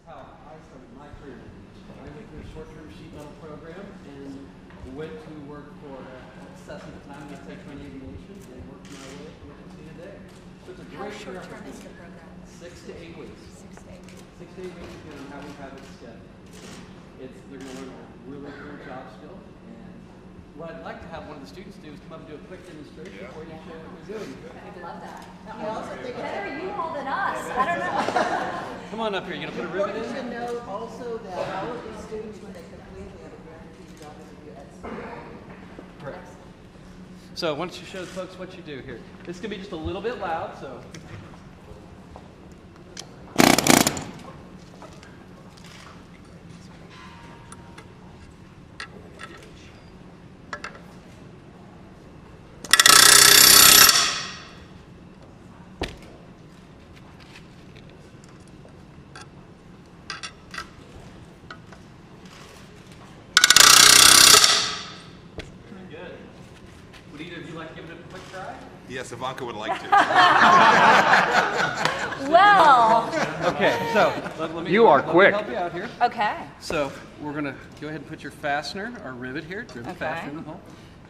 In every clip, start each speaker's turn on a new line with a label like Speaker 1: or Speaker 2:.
Speaker 1: how I started my career. I went through a short-term sheet metal program and went to work for Cessna at the time, that's X-Men Aviation, and worked my way to what you see today. So it's a great
Speaker 2: How short-term is the program?
Speaker 1: 6 to 8 weeks.
Speaker 2: 6 to 8 weeks.
Speaker 1: 6 to 8 weeks depending on how we have it scheduled. They're going to learn a really cool job skill. And what I'd like to have one of the students do is come up and do a quick demonstration for you and show what we're doing.
Speaker 2: I'd love that. I also think better you all than us. I don't know.
Speaker 1: Come on up here. You're going to put a rivet in?
Speaker 3: Important to note also that all of these students, when they complete, they have a guaranteed job interview at school.
Speaker 1: Correct. So why don't you show the folks what you do here. This is going to be just a little bit loud, so. Would either of you like to give it a quick try?
Speaker 4: Yes, Ivanka would like to.
Speaker 2: Well.
Speaker 1: Okay, so let me,
Speaker 5: You are
Speaker 1: let me
Speaker 5: quick.
Speaker 1: help you out here.
Speaker 2: Okay.
Speaker 1: So we're going to go ahead and put your fastener, or rivet here, rivet
Speaker 2: Okay.
Speaker 1: fastener in the hole.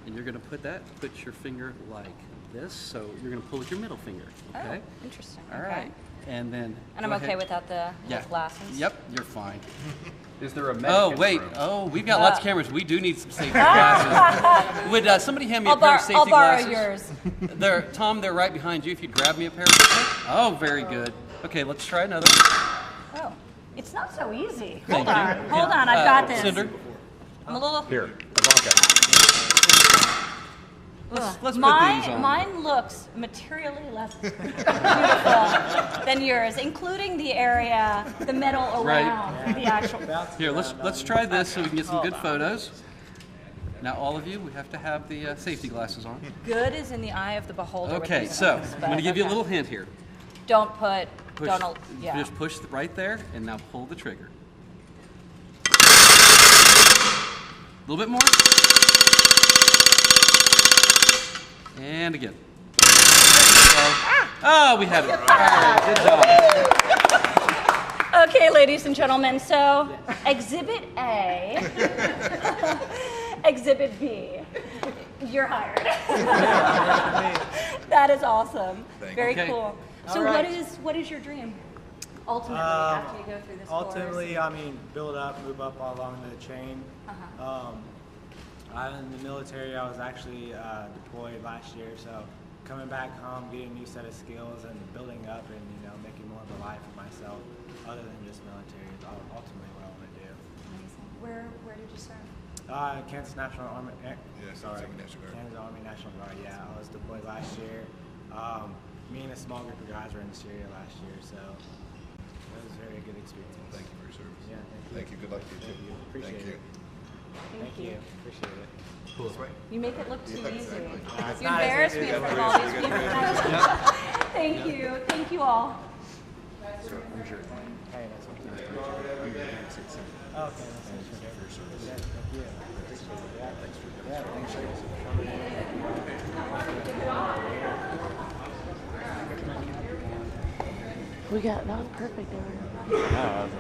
Speaker 1: And you're going to put your finger like this. So you're going to pull with your middle finger. Okay?
Speaker 2: Oh, interesting.
Speaker 1: All
Speaker 2: Okay.
Speaker 1: right. And then.
Speaker 2: And I'm
Speaker 1: go
Speaker 2: okay
Speaker 1: ahead.
Speaker 2: without the
Speaker 1: Yeah.
Speaker 2: glasses?
Speaker 1: Yep, you're fine.
Speaker 5: Is there a
Speaker 1: Oh,
Speaker 5: medic
Speaker 1: wait.
Speaker 5: room?
Speaker 1: Oh, we've got lots of cameras. We do need some safety glasses. Would somebody hand me a pair of safety
Speaker 2: I'll borrow
Speaker 1: glasses?
Speaker 2: yours.
Speaker 1: Tom, they're right behind you. If you'd grab me a pair. Oh, very good. Okay, let's try another.
Speaker 2: Oh, it's not so easy.
Speaker 1: Thank
Speaker 2: Hold
Speaker 1: you.
Speaker 2: on. Hold on. I've got this.
Speaker 1: Cinder.
Speaker 2: I'm a little.
Speaker 5: Here, Ivanka.
Speaker 1: Let's put these on.
Speaker 2: Mine looks materially less beautiful than yours, including the area, the metal around the actual.
Speaker 1: Here, let's try this so we can get some good photos. Now, all of you, we have to have the safety glasses on.
Speaker 2: Good is in the eye of the beholder. with
Speaker 1: Okay,
Speaker 2: these
Speaker 1: so
Speaker 2: things,
Speaker 1: I'm going to
Speaker 2: but
Speaker 1: give you a
Speaker 2: okay.
Speaker 1: little hint here.
Speaker 2: Don't put.
Speaker 1: Push,
Speaker 2: Don't. Yeah.
Speaker 1: Just push right there, and now pull the trigger. A little bit more. And again. Oh, we had it. All right, good job.
Speaker 2: Okay, ladies and gentlemen. So, Exhibit A, Exhibit B. You're hired. That is awesome. Very
Speaker 1: Okay.
Speaker 2: cool. So,
Speaker 6: All right.
Speaker 2: what is your dream? Ultimately, after you go through this
Speaker 6: Ultimately,
Speaker 2: course.
Speaker 6: I mean, build up, move up all along the chain. I'm in the military. I was actually deployed last year, so coming back home, getting a new set of skills, and building up, and making more of a life for myself, other than just military, is ultimately what I want to do.
Speaker 2: Amazing. Where did you serve?
Speaker 6: Kansas National Army. Sorry,
Speaker 4: Army National Guard.
Speaker 6: Kansas Army National Guard. Yeah, I was deployed last year. Me and a small group of guys were in Syria last year, so it was a very good experience.
Speaker 4: Thank you for your service.
Speaker 6: Yeah,
Speaker 4: Thank you. Good luck to you too.
Speaker 6: Thank you. Appreciate
Speaker 4: Thank you.
Speaker 6: it. Thank you. Appreciate it.
Speaker 2: You make it look too easy.
Speaker 6: It's
Speaker 2: You
Speaker 6: not as
Speaker 2: embarrass
Speaker 6: easy
Speaker 2: me
Speaker 6: as
Speaker 2: in front of
Speaker 6: it
Speaker 2: all
Speaker 6: is.
Speaker 2: these people. Thank you. Thank you all.
Speaker 6: Hey, that's okay. Okay, that's interesting. Yeah, thank you. Appreciate it. Yeah, thanks for
Speaker 3: We got, that was perfect, Aaron.
Speaker 5: No, that was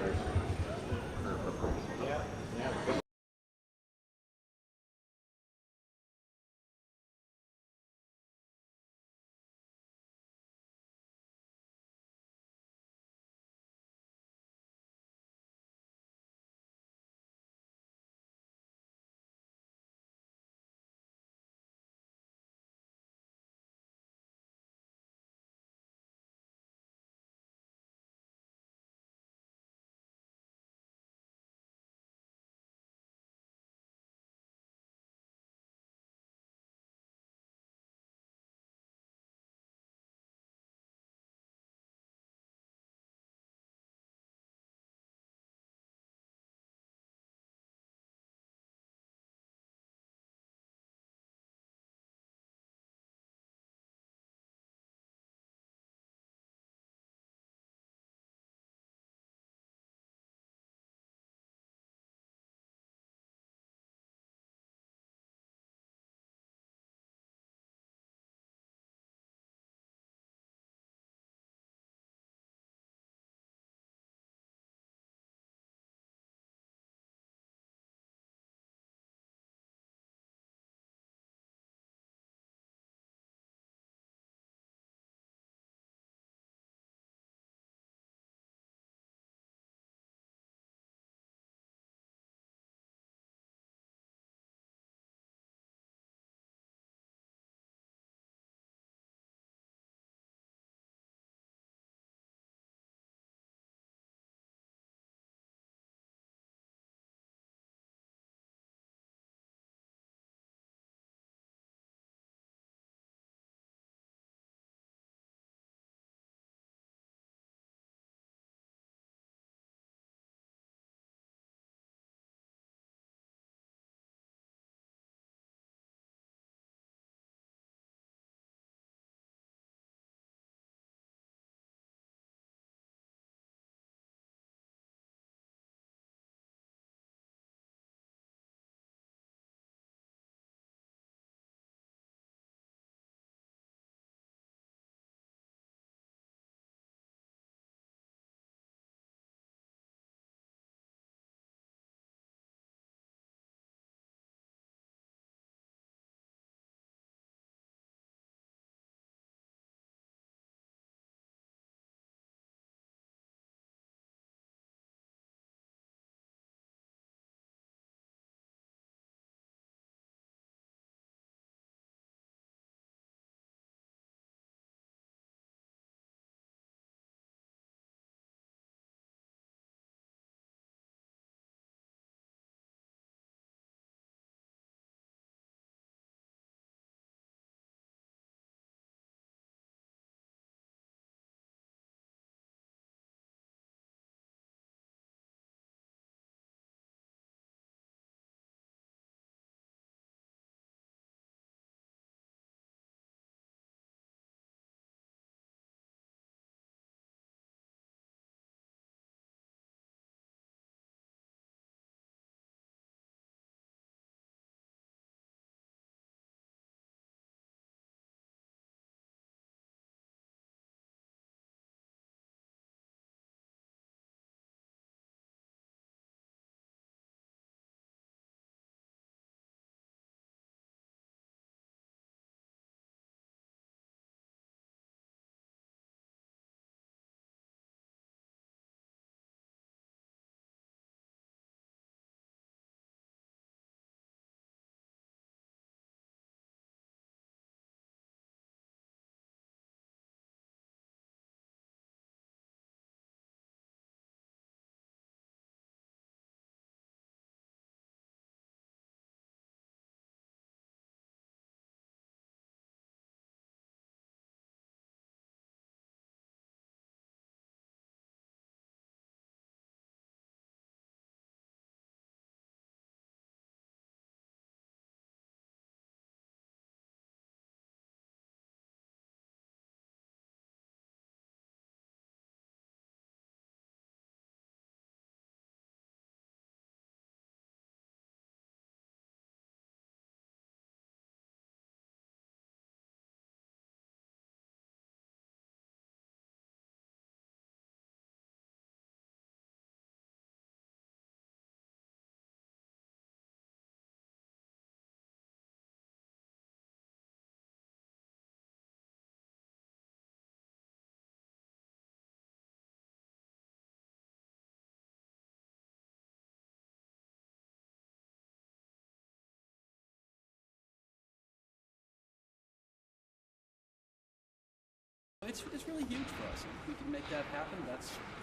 Speaker 1: it's really huge for us. If we can make that happen,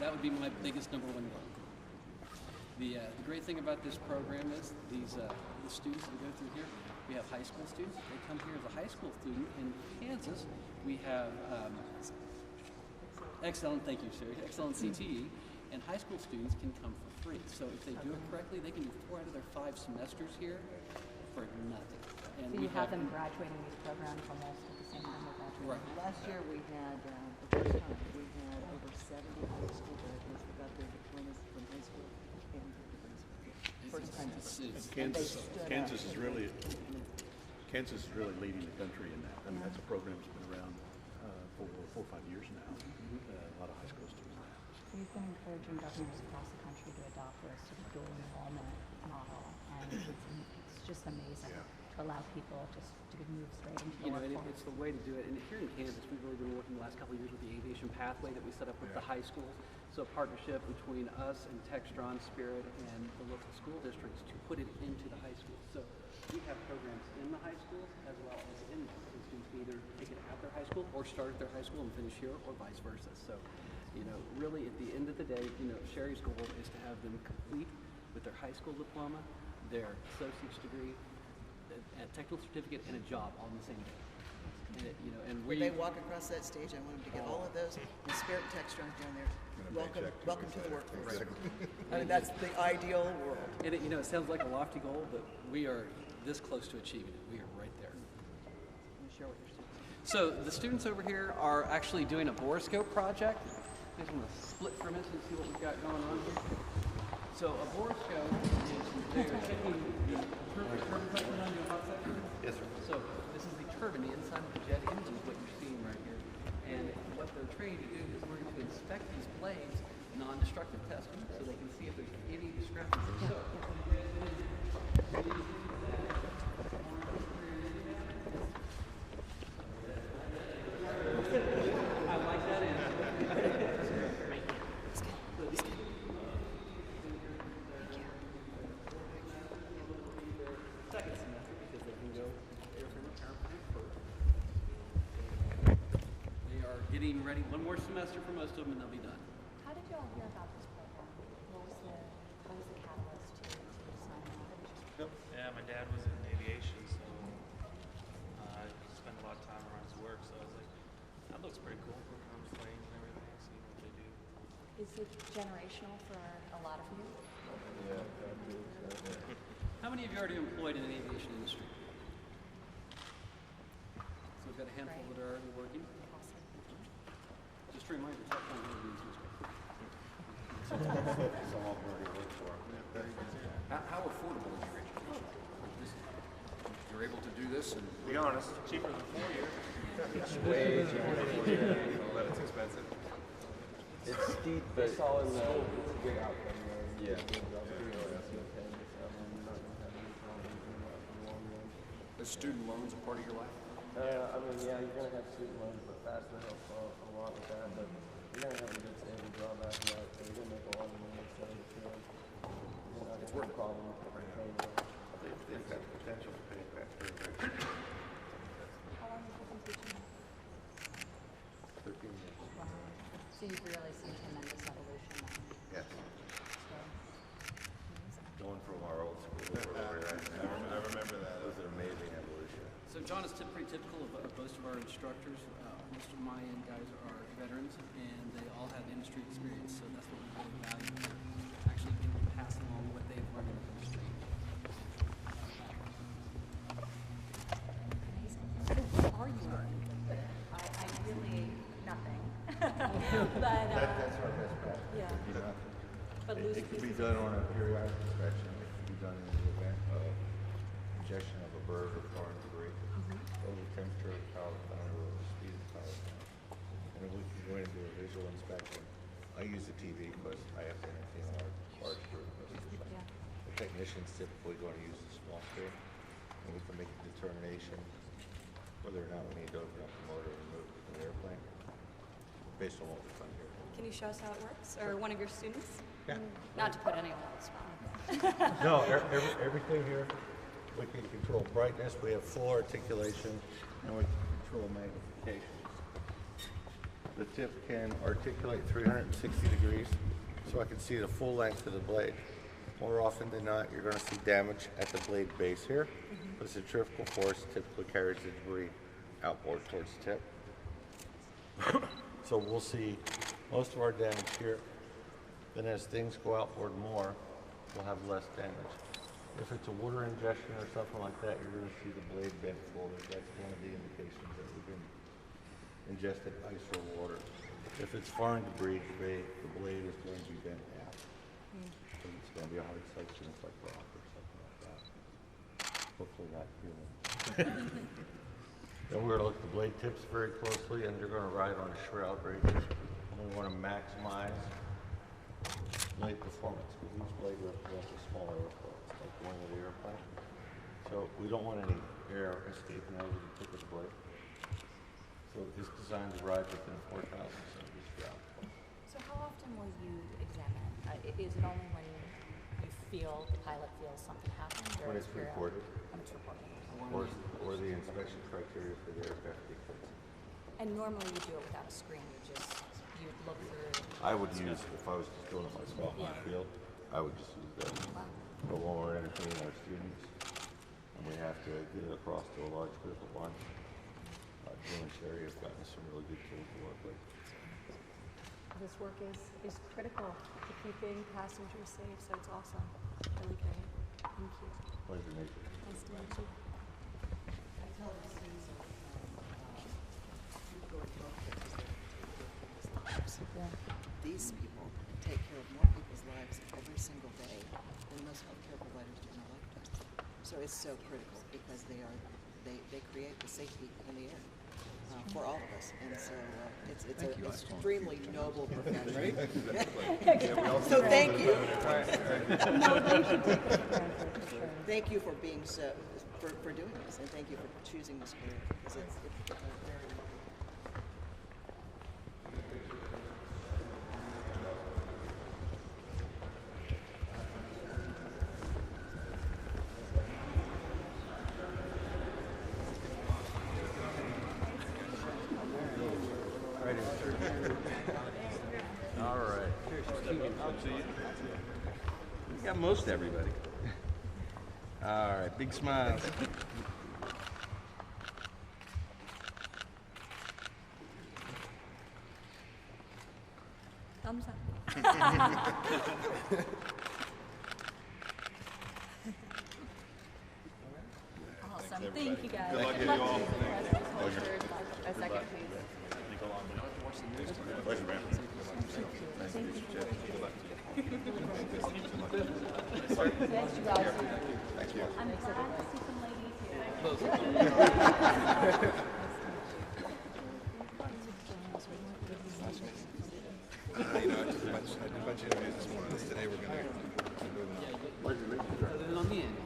Speaker 1: that would be my biggest #1 goal. The great thing about this program is the students that go through here, we have high school students. They come here as a high school student. In Kansas, we have excellent, thank you, Sherry, excellent CTE, and high school students can come for free. So if they do it correctly, they can do 4 out of their 5 semesters here for nothing. And
Speaker 2: So you have them graduating these programs almost at the same time they're graduating.
Speaker 1: Right.
Speaker 3: Last year we had, the first time, we had over 70 high school graduates that got their diplomas from high school and first time.
Speaker 7: Kansas is really leading the country in that. I mean, that's a program that's been around for 4 or 5 years now. A lot of high school students now.
Speaker 2: We've been encouraging governors across the country to adopt a sort of dual enrollment model, and it's just amazing to allow people just to move straight into the workforce.
Speaker 1: It's the way to do it. And here in Kansas, we've really been working the last couple of years with the aviation pathway that we set up with the high schools. So a partnership between us and Textron, Spirit, and the local school districts to put it into the high schools. So we have programs in the high schools as well as in the students can either take it at their high school or start at their high school and finish here, or vice versa. So, really at the end of the day, Sherry's goal is to have them complete with their high school diploma, their associate's degree, a technical certificate, and a job all in the same day. And
Speaker 3: When they walk across that stage, I want them to get all of those, and Spirit and Textron down there. Welcome to the workforce. I mean, that's the ideal world.
Speaker 1: And it sounds like a lofty goal, but we are this close to achieving it. We are right there.
Speaker 3: Can you share with your students?
Speaker 1: So the students over here are actually doing a borescope project. I just want to split for a minute and see what we've got going on here. So a borescope is they're checking the turbine pressure on your hot section.
Speaker 4: Yes, sir.
Speaker 1: So this is the turbine, the inside of the jet engine is what you're seeing right here. And what they're trained to do is we're going to inspect these blades, non-destructive testing, so they can see if there's any discrepancies. So, I like that answer. Second semester, because they can go here from the power plant first. They are getting ready one more semester for most of them, and they'll be done.
Speaker 2: How did you all hear about this program? What was the catalyst to sign on?
Speaker 8: Yeah, my dad was in aviation, so I spent a lot of time around his work. So I was like, that looks pretty cool. Working on planes and everything, seeing what they do.
Speaker 2: Is it generational for a lot of you?
Speaker 1: How many of you are already employed in the aviation industry? So we've got a handful that are already working.
Speaker 2: Awesome.
Speaker 1: Just a reminder, top line interviews this way.
Speaker 9: How affordable is your education? You're able to do this and
Speaker 8: Be honest, cheaper than 4 years.
Speaker 5: It's way cheaper than 4 years.
Speaker 4: But it's expensive.
Speaker 5: It's steep, but it's all in the. It's a good outcome. Yeah.
Speaker 9: is student loans a part of your life?
Speaker 5: I mean, yeah, you're gonna have student loans, but FAFSA helps a lot with that. But you're gonna have a good savings drawn back from that, so you're gonna make a lot of money. So it's worth a problem.
Speaker 4: They've got the potential to pay it back very, very quickly.
Speaker 2: How long have you been teaching?
Speaker 4: 13 years.
Speaker 2: Wow. So you've really seen tremendous evolution.
Speaker 4: Yes.
Speaker 10: Going from our old school to where we're at now.
Speaker 4: I remember that.
Speaker 10: It was an amazing evolution.
Speaker 1: So John is pretty typical of most of our instructors. Most of my guys are veterans, and they all have industry experience. So that's what we really value here. Actually being able to pass along what they've learned in the industry.
Speaker 2: What are you learning? I really nothing. But
Speaker 10: That's our best practice.
Speaker 2: yeah.
Speaker 10: It could be nothing.
Speaker 2: But loose
Speaker 10: It could be
Speaker 2: pieces.
Speaker 10: done on a periodic inspection. It could be done in the event of injection of a bird or foreign debris. Or the temperature of the power plant or the speed of the power plant. And then we can go in and do a visual inspection. I use the TV because I have to entertain a large group.
Speaker 2: Yeah.
Speaker 10: The technician's typically going to use the small scale, and we can make a determination whether or not we need to open up the motor and move it from the airplane based on what we find here.
Speaker 2: Can you show us how it works, or one of your students? Yeah. Not to put anyone on the spot.
Speaker 10: No, everything here, we can control brightness, we have full articulation, and we can control magnification. the tip can articulate 360 degrees, so I can see the full length of the blade. More often than not, you're going to see damage at the blade base here. The centrifugal force typically carries the debris outboard towards the tip. So we'll see most of our damage here. Then as things go outboard more, we'll have less damage. If it's a water ingestion or something like that, you're going to see the blade bent forward. That's one of the indications that we've been ingested ice or water. If it's foreign debris, the blade is going to be bent half. So it's going to be a hard section, it's like rock or something like that. Hopefully not human. Then we're going to look at the blade tips very closely, and you're going to ride on a shroud right here. And we want to maximize blade performance, because each blade represents a small airflow. It's like going of the airplane. So we don't want any air escaping out of the tip of the blade. So it's designed to ride within 4,000 centimeters shroud.
Speaker 2: So how often will you examine? Is it only when you the pilot feels something happened? Or
Speaker 10: When it's reported.
Speaker 2: When it's reported.
Speaker 10: Or the inspection criteria for the aircraft dictates.
Speaker 2: And normally you do it without a screen. You look through.
Speaker 10: I would use, if I was just doing it myself in the field, I would just use that.
Speaker 2: Wow.
Speaker 10: But when we're entertaining our students, and we have to get it across to a large group of one, Jim and Sherry have gotten us some really good tools to work with.
Speaker 2: This work is critical to keeping passengers safe, so it's awesome. Really great. Thank you.
Speaker 10: Pleasure to meet you.
Speaker 2: Nice to meet you.
Speaker 3: I tell the students all the time,
Speaker 2: Yeah.
Speaker 3: these people take care of more people's lives every single day than most healthcare providers do in their lifetime. So it's so critical because they create the safety in the air for all of us, and so it's an extremely noble profession. So thank you. Thank you for being for doing this, and thank you for choosing this career because it's very.
Speaker 9: All right. You got most everybody. All right, big smiles.
Speaker 2: Thumbs up. Awesome. Thank you guys.
Speaker 9: Good luck to you all.
Speaker 2: A second, please.
Speaker 10: Pleasure, man.
Speaker 2: Thank you.
Speaker 10: Thanks, you guys. Thanks, Mark.
Speaker 2: I'm glad to see some ladies here.
Speaker 11: I did a bunch of interviews this morning. Today we're going to
Speaker 10: Pleasure to meet you, sir.
Speaker 1: Other than on the end.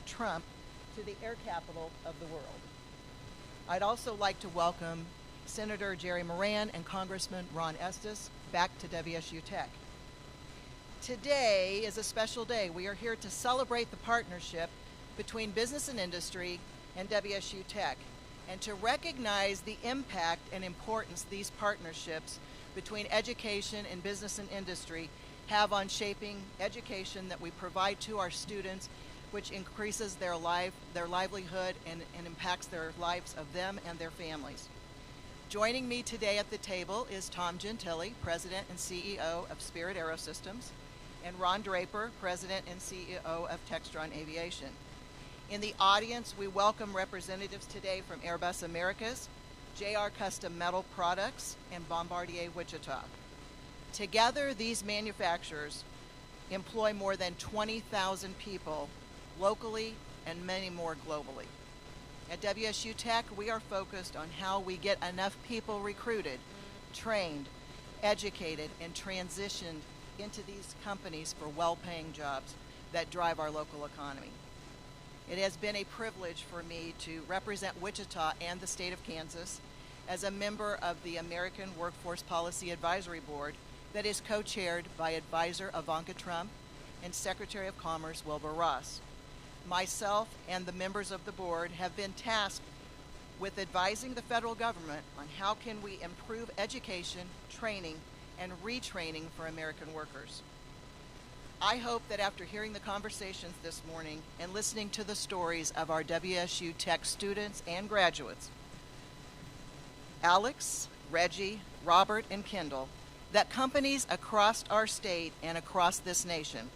Speaker 3: Trump to the air capital of the world. I'd also like to welcome Senator Jerry Moran and Congressman Ron Estes back to WSU Tech. Today is a special day. We are here to celebrate the partnership between business and industry and WSU Tech, and to recognize the impact and importance these partnerships between education and business and industry have on shaping education that we provide to our students, which increases their livelihood and impacts their lives of them and their families. Joining me today at the table is Tom Gentile, President and CEO of Spirit Aerosystems, and Ron Draper, President and CEO of Textron Aviation. In the audience, we welcome representatives today from Airbus Americas, JR Custom Metal Products, and Bombardier Wichita. Together, these manufacturers employ more than 20,000 people locally and many more globally. At WSU Tech, we are focused on how we get enough people recruited, trained, educated, and transitioned into these companies for well-paying jobs that drive our local economy. It has been a privilege for me to represent Wichita and the state of Kansas as a member of the American Workforce Policy Advisory Board that is co-chaired by Advisor Ivanka Trump and Secretary of Commerce Wilbur Ross. Myself and the members of the board have been tasked with advising the federal government on how can we improve education, training, and retraining for American workers. I hope that after hearing the conversations this morning and listening to the stories of our WSU Tech students and graduates, Alex, Reggie, Robert, and Kendall, that companies across our state and across this nation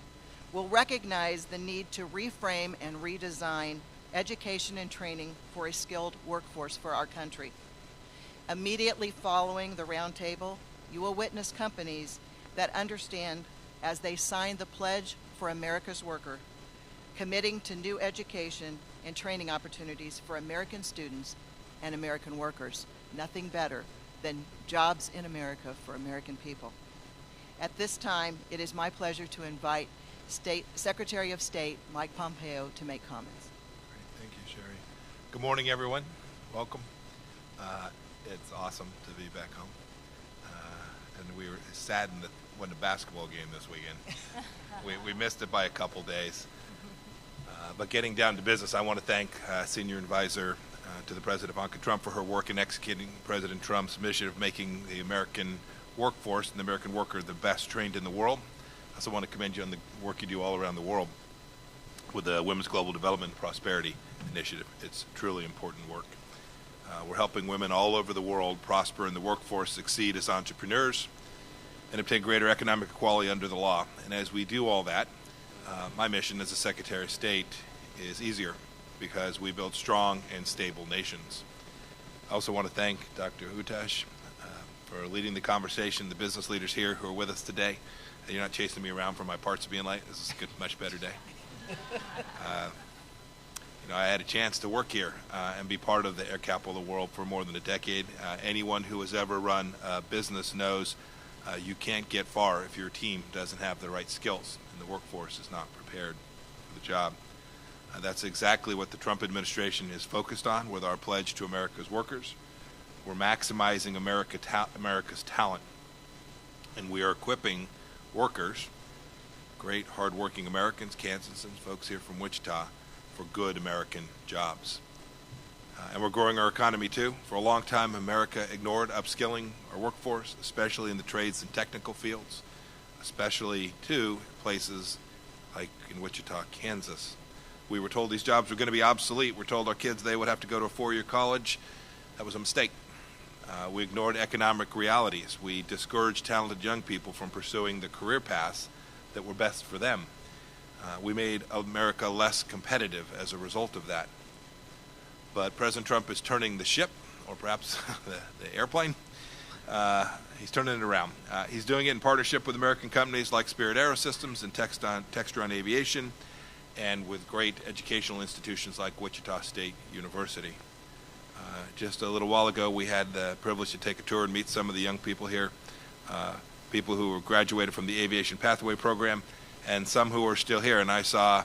Speaker 3: will recognize the need to reframe and redesign education and training for a skilled workforce for our country. Immediately following the roundtable, you will witness companies that understand as they sign the Pledge for America's Worker, committing to new education and training opportunities for American students and American workers. Nothing better than jobs in America for American people. At this time, it is my pleasure to invite Secretary of State Mike Pompeo to make comments.
Speaker 11: Great. Thank you, Sherry. Good morning, everyone. Welcome. It's awesome to be back home. And we were saddened that won the basketball game this weekend. we missed it by a couple days. But getting down to business, I want to thank Senior Advisor to the President Ivanka Trump for her work in executing President Trump's mission of making the American workforce and the American worker the best trained in the world. I also want to commend you on the work you do all around the world with the Women's Global Development and Prosperity Initiative. It's truly important work. We're helping women all over the world prosper in the workforce, succeed as entrepreneurs, and obtain greater economic equality under the law. And as we do all that, my mission as a Secretary of State is easier because we build strong and stable nations. I also want to thank Dr. Utash for leading the conversation, the business leaders here who are with us today. And you're not chasing me around for my parts of being late. This is a good, much better day. I had a chance to work here and be part of the air capital of the world for more than a decade. Anyone who has ever run a business knows you can't get far if your team doesn't have the right skills and the workforce is not prepared for the job. That's exactly what the Trump administration is focused on with our pledge to America's workers. We're maximizing America's talent, and we are equipping workers, great hardworking Americans, Kansans, folks here from Wichita, for good American jobs. And we're growing our economy too. For a long time, America ignored upskilling our workforce, especially in the trades and technical fields, especially too places like in Wichita, Kansas. We were told these jobs were going to be obsolete. We're told our kids they would have to go to a four-year college. That was a mistake. We ignored economic realities. We discouraged talented young people from pursuing the career paths that were best for them. We made America less competitive as a result of that. But President Trump is turning the ship, or perhaps the airplane. He's turning it around. He's doing it in partnership with American companies like Spirit Aerosystems and Textron Aviation, and with great educational institutions like Wichita State University. Just a little while ago, we had the privilege to take a tour and meet some of the young people here, people who graduated from the Aviation Pathway Program, and some who are still here. And I saw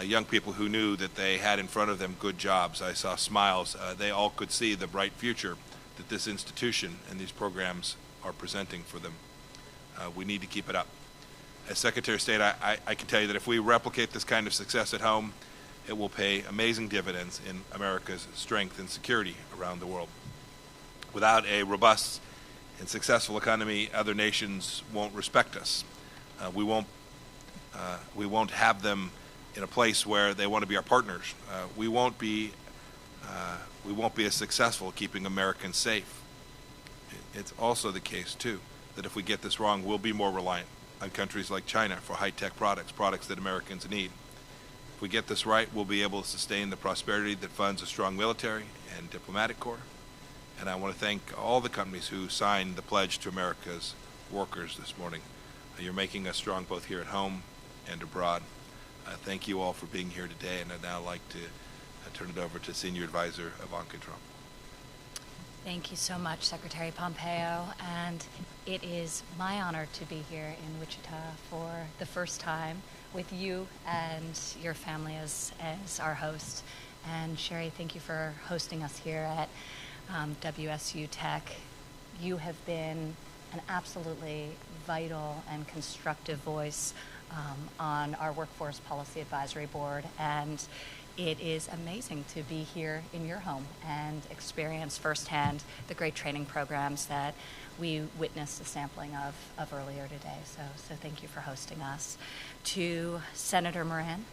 Speaker 11: young people who knew that they had in front of them good jobs. I saw smiles. They all could see the bright future that this institution and these programs are presenting for them. We need to keep it up. As Secretary of State, I can tell you that if we replicate this kind of success at home, it will pay amazing dividends in America's strength and security around the world. Without a robust and successful economy, other nations won't respect us. We won't have them in a place where they want to be our partners. We won't be as successful keeping Americans safe. It's also the case, too, that if we get this wrong, we'll be more reliant on countries like China for high-tech products that Americans need. If we get this right, we'll be able to sustain the prosperity that funds a strong military and diplomatic corps. And I want to thank all the companies who signed the pledge to America's workers this morning. You're making us strong both here at home and abroad. Thank you all for being here today, and I'd now like to turn it over to Senior Advisor Ivanka Trump.
Speaker 2: Thank you so much, Secretary Pompeo, and it is my honor to be here in Wichita for the first time with you and your family as our host. And Sherry, thank you for hosting us here at WSU Tech. You have been an absolutely vital and constructive voice on our Workforce Policy Advisory Board, and it is amazing to be here in your home and experience firsthand the great training programs that we witnessed a sampling of earlier today. So thank you for hosting us. To Senator Moran,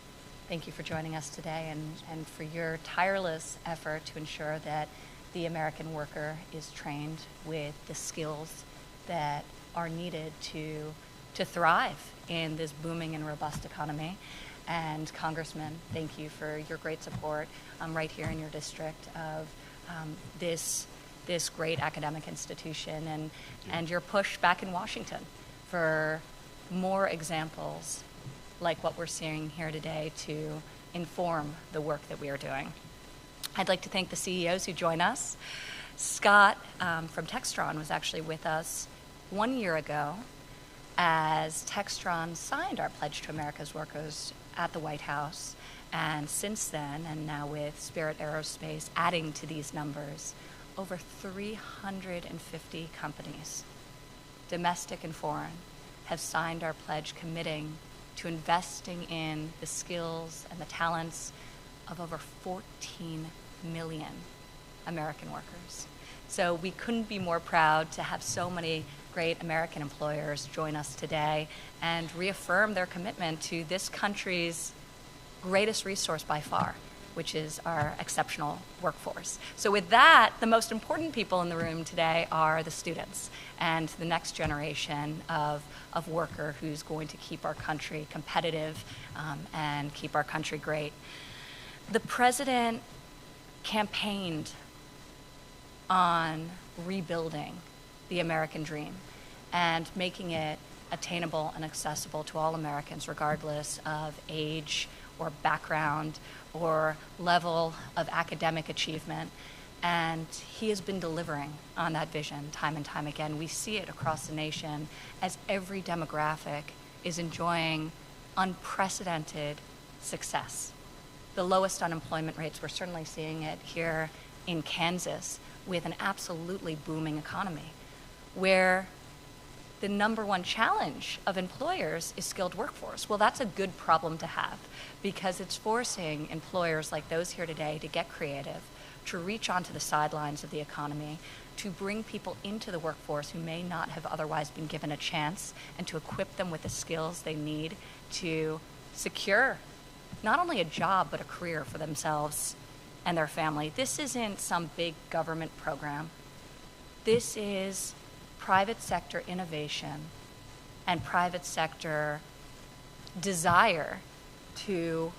Speaker 2: thank you for joining us today and for your tireless effort to ensure that the American worker is trained with the skills that are needed to thrive in this booming and robust economy. And Congressman, thank you for your great support right here in your district of this great academic institution and your push back in Washington for more examples like what we're seeing here today to inform the work that we are doing. I'd like to thank the CEOs who join us. Scott from Textron was actually with us 1 year ago as Textron signed our Pledge to America's Workers at the White House. And since then, and now with Spirit Aerospace adding to these numbers, over 350 companies, domestic and foreign, have signed our pledge committing to investing in the skills and the talents of over 14 million American workers. So we couldn't be more proud to have so many great American employers join us today and reaffirm their commitment to this country's greatest resource by far, which is our exceptional workforce. So with that, the most important people in the room today are the students and the next generation of worker who's going to keep our country competitive and keep our country great. The president campaigned on rebuilding the American dream and making it attainable and accessible to all Americans, regardless of age or background or level of academic achievement. And he has been delivering on that vision time and time again. We see it across the nation as every demographic is enjoying unprecedented success. The lowest unemployment rates, we're certainly seeing it here in Kansas with an absolutely booming economy, where the number one challenge of employers is skilled workforce. Well, that's a good problem to have because it's forcing employers like those here today to get creative, to reach onto the sidelines of the economy, to bring people into the workforce who may not have otherwise been given a chance, and to equip them with the skills they need to secure not only a job but a career for themselves and their family. This isn't some big government program. This is private sector innovation and private sector desire to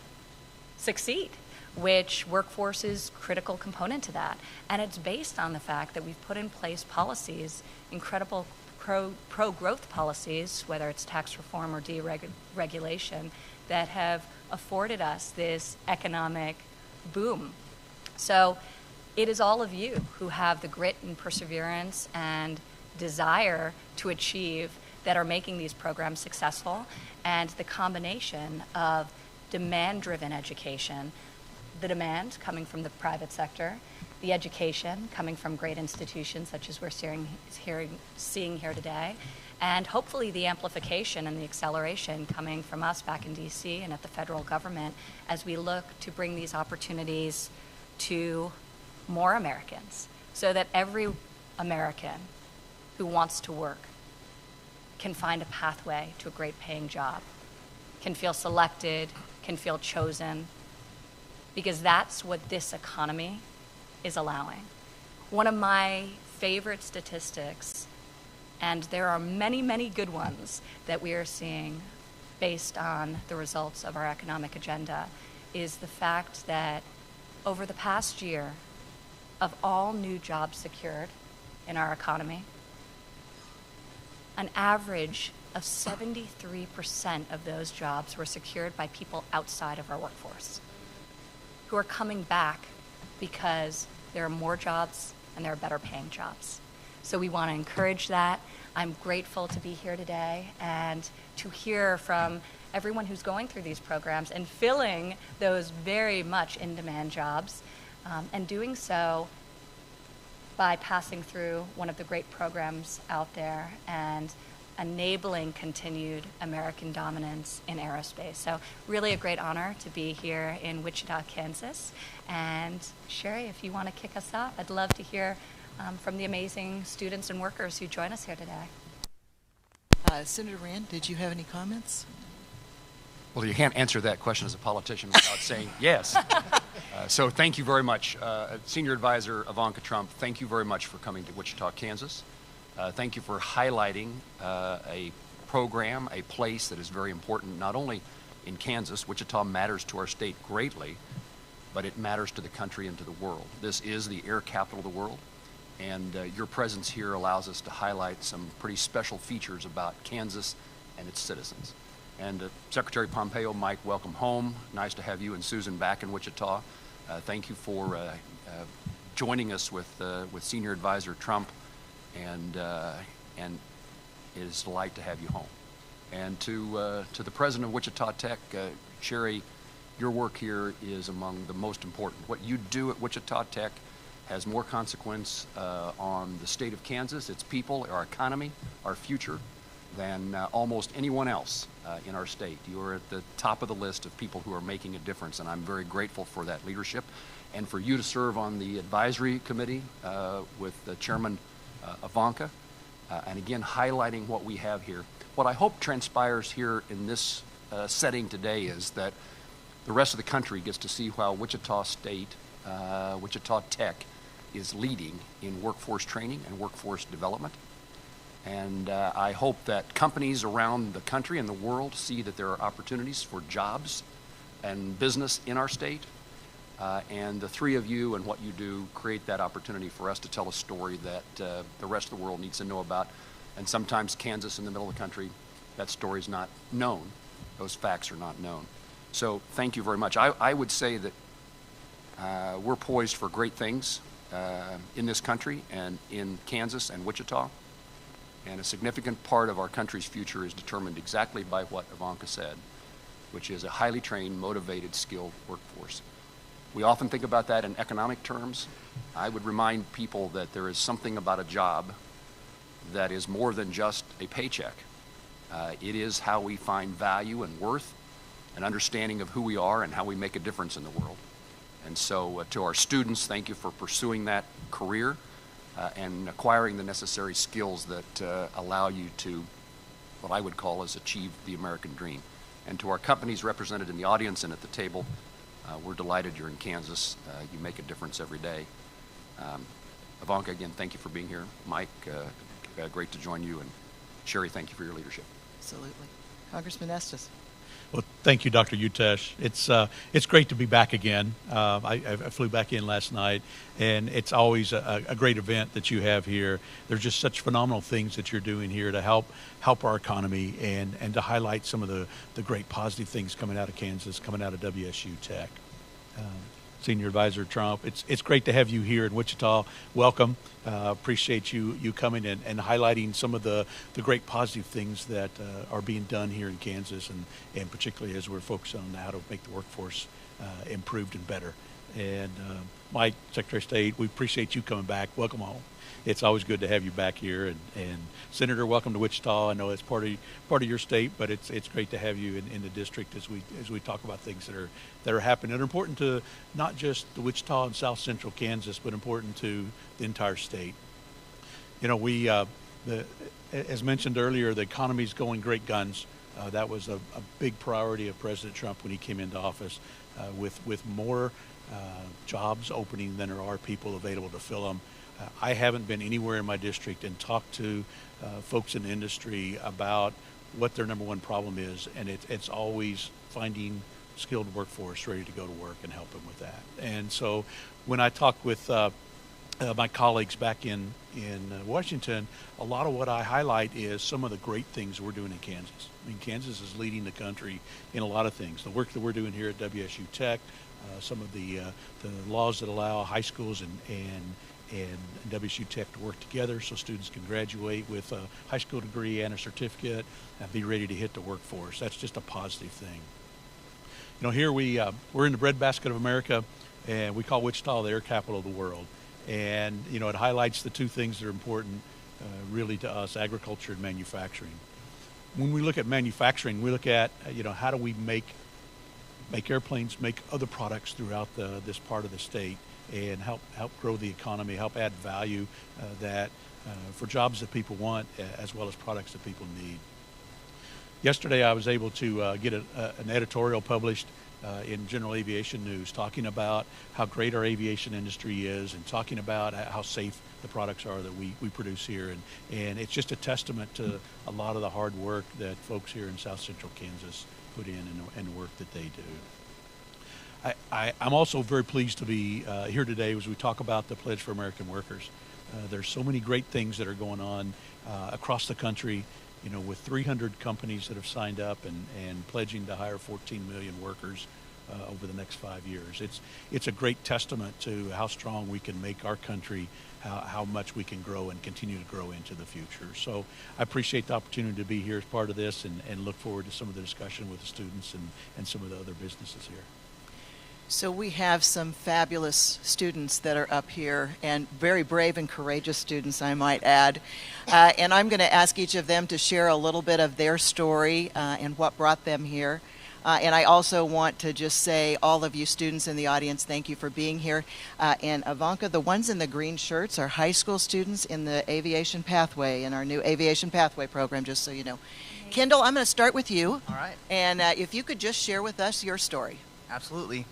Speaker 2: succeed, which workforce is a critical component to that. And it's based on the fact that we've put in place policies, incredible pro-growth policies, whether it's tax reform or deregulation, that have afforded us this economic boom. So it is all of you who have the grit and perseverance and desire to achieve that are making these programs successful, and the combination of demand-driven education, the demand coming from the private sector, the education coming from great institutions such as we're seeing here today, and hopefully the amplification and the acceleration coming from us back in DC and at the federal government as we look to bring these opportunities to more Americans so that every American who wants to work can find a pathway to a great paying job, can feel selected, can feel chosen, because that's what this economy is allowing. One of my favorite statistics, and there are many, many good ones that we are seeing based on the results of our economic agenda, is the fact that over the past year, of all new jobs secured in our economy, an average of 73% of those jobs were secured by people outside of our workforce, who are coming back because there are more jobs and there are better paying jobs. So we want to encourage that. I'm grateful to be here today and to hear from everyone who's going through these programs and filling those very much in-demand jobs, and doing so by passing through one of the great programs out there and enabling continued American dominance in aerospace. So really a great honor to be here in Wichita, Kansas. And Sherry, if you want to kick us off, I'd love to hear from the amazing students and workers who join us here today.
Speaker 3: Senator Rand, did you have any comments?
Speaker 9: Well, you can't answer that question as a politician without saying yes. So thank you very much. Senior Advisor Ivanka Trump, thank you very much for coming to Wichita, Kansas. Thank you for highlighting a program, a place that is very important, not only in Kansas. Wichita matters to our state greatly, but it matters to the country and to the world. This is the air capital of the world, and your presence here allows us to highlight some pretty special features about Kansas and its citizens. And Secretary Pompeo, Mike, welcome home. Nice to have you and Susan back in Wichita. Thank you for joining us with Senior Advisor Trump, and it is a delight to have you home. And to the President of Wichita Tech, Sherry, your work here is among the most important. What you do at Wichita Tech has more consequence on the state of Kansas, its people, our economy, our future, than almost anyone else in our state. You are at the top of the list of people who are making a difference, and I'm very grateful for that leadership, and for you to serve on the advisory committee with Chairman Ivanka, and again highlighting what we have here. What I hope transpires here in this setting today is that the rest of the country gets to see how Wichita State, Wichita Tech is leading in workforce training and workforce development. And I hope that companies around the country and the world see that there are opportunities for jobs and business in our state. And the three of you and what you do create that opportunity for us to tell a story that the rest of the world needs to know about. And sometimes Kansas in the middle of the country, that story is not known. Those facts are not known. So thank you very much. I would say that we're poised for great things in this country and in Kansas and Wichita. And a significant part of our country's future is determined exactly by what Ivanka said, which is a highly trained, motivated, skilled workforce. We often think about that in economic terms. I would remind people that there is something about a job that is more than just a paycheck. It is how we find value and worth, an understanding of who we are and how we make a difference in the world. And so to our students, thank you for pursuing that career and acquiring the necessary skills that allow you to, what I would call, as achieve the American dream. And to our companies represented in the audience and at the table, we're delighted you're in Kansas. You make a difference every day. Ivanka, again, thank you for being here. Mike, great to join you. And Sherry, thank you for your leadership.
Speaker 3: Absolutely. Congressman Estes.
Speaker 7: Well, thank you, Dr. Utesh. It's great to be back again. I flew back in last night, and it's always a great event that you have here. There's just such phenomenal things that you're doing here to help our economy and to highlight some of the great positive things coming out of Kansas, coming out of WSU Tech. Senior Advisor Trump. It's great to have you here in Wichita. Welcome. Appreciate you coming and highlighting some of the great positive things that are being done here in Kansas, and particularly as we're focused on how to make the workforce improved and better. And Mike, Secretary of State, we appreciate you coming back. Welcome home. It's always good to have you back here. And Senator, welcome to Wichita. I know it's part of your state, but it's great to have you in the district as we talk about things that are happening that are important to not just the Wichita and South Central Kansas, but important to the entire state. You know, as mentioned earlier, the economy's going great guns. That was a big priority of President Trump when he came into office, with more jobs opening than there are people available to fill them. I haven't been anywhere in my district and talked to folks in the industry about what their number one problem is, and it's always finding skilled workforce ready to go to work and help them with that. And so when I talk with my colleagues back in Washington, a lot of what I highlight is some of the great things we're doing in Kansas. I mean, Kansas is leading the country in a lot of things. The work that we're doing here at WSU Tech, some of the laws that allow high schools and WSU Tech to work together so students can graduate with a high school degree and a certificate and be ready to hit the workforce. That's just a positive thing. You know, here we're in the breadbasket of America, and we call Wichita the air capital of the world. And, you know, it highlights the two things that are important really to us, agriculture and manufacturing. When we look at manufacturing, we look at, you know, how do we make airplanes, make other products throughout this part of the state, and help grow the economy, help add value for jobs that people want, as well as products that people need. Yesterday, I was able to get an editorial published in General Aviation News talking about how great our aviation industry is and talking about how safe the products are that we produce here. And it's just a testament to a lot of the hard work that folks here in South Central Kansas put in and the work that they do. I'm also very pleased to be here today as we talk about the Pledge for American Workers. There's so many great things that are going on across the country, you know, with 300 companies that have signed up and pledging to hire 14 million workers over the next 5 years. It's a great testament to how strong we can make our country, how much we can grow and continue to grow into the future. So I appreciate the opportunity to be here as part of this and look forward to some of the discussion with the students and some of the other businesses here.
Speaker 3: So we have some fabulous students that are up here, and very brave and courageous students, I might add. And I'm going to ask each of them to share a little bit of their story and what brought them here. And I also want to just say, all of you students in the audience, thank you for being here. And Ivanka, the ones in the green shirts are high school students in the Aviation Pathway, in our new Aviation Pathway program, just so you know. Kendall, I'm going to start with you.
Speaker 12: All right.
Speaker 3: And if you could just share with us your story.
Speaker 12: Absolutely.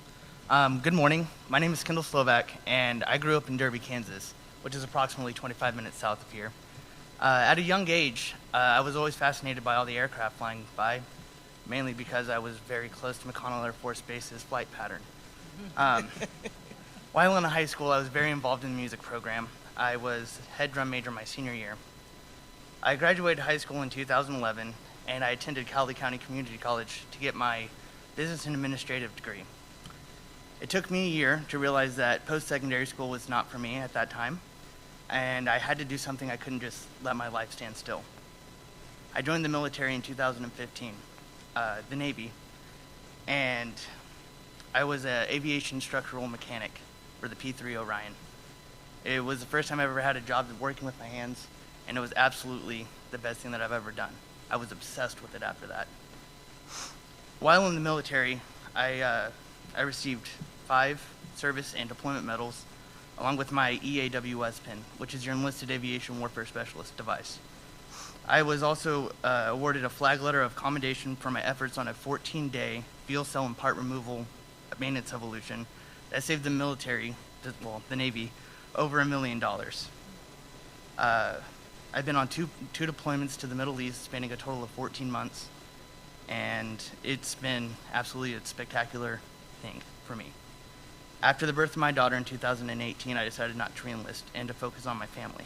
Speaker 12: Good morning. My name is Kendall Slovak, and I grew up in Derby, Kansas, which is approximately 25 minutes south of here. At a young age, I was always fascinated by all the aircraft flying by, mainly because I was very close to McConnell Air Force Base's flight pattern. While in high school, I was very involved in the music program. I was head drum major my senior year. I graduated high school in 2011, and I attended Cowley County Community College to get my business and administrative degree. It took me a year to realize that post-secondary school was not for me at that time, and I had to do something. I couldn't just let my life stand still. I joined the military in 2015, the Navy, and I was an aviation structural mechanic for the P-3 Orion. It was the first time I ever had a job working with my hands, and it was absolutely the best thing that I've ever done. I was obsessed with it after that. While in the military, I received 5 service and deployment medals, along with my EAWS pin, which is your Enlisted Aviation Warfare Specialist device. I was also awarded a flag letter of commendation for my efforts on a 14-day fuel cell and part removal maintenance evolution that saved the military, well, the Navy, over $1 million. I've been on two deployments to the Middle East, spanning a total of 14 months, and it's been absolutely a spectacular thing for me. After the birth of my daughter in 2018, I decided not to re-enlist and to focus on my family.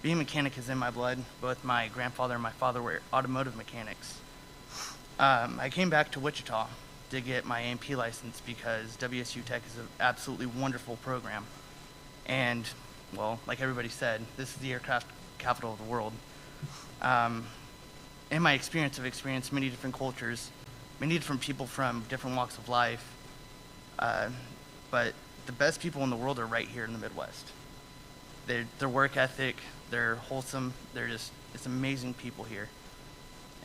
Speaker 12: Being a mechanic is in my blood. Both my grandfather and my father were automotive mechanics. I came back to Wichita to get my A&P license because WSU Tech is an absolutely wonderful program. And, well, like everybody said, this is the aircraft capital of the world. In my experience, I've experienced many different cultures, many different people from different walks of life. But the best people in the world are right here in the Midwest. Their work ethic, they're wholesome, it's amazing people here.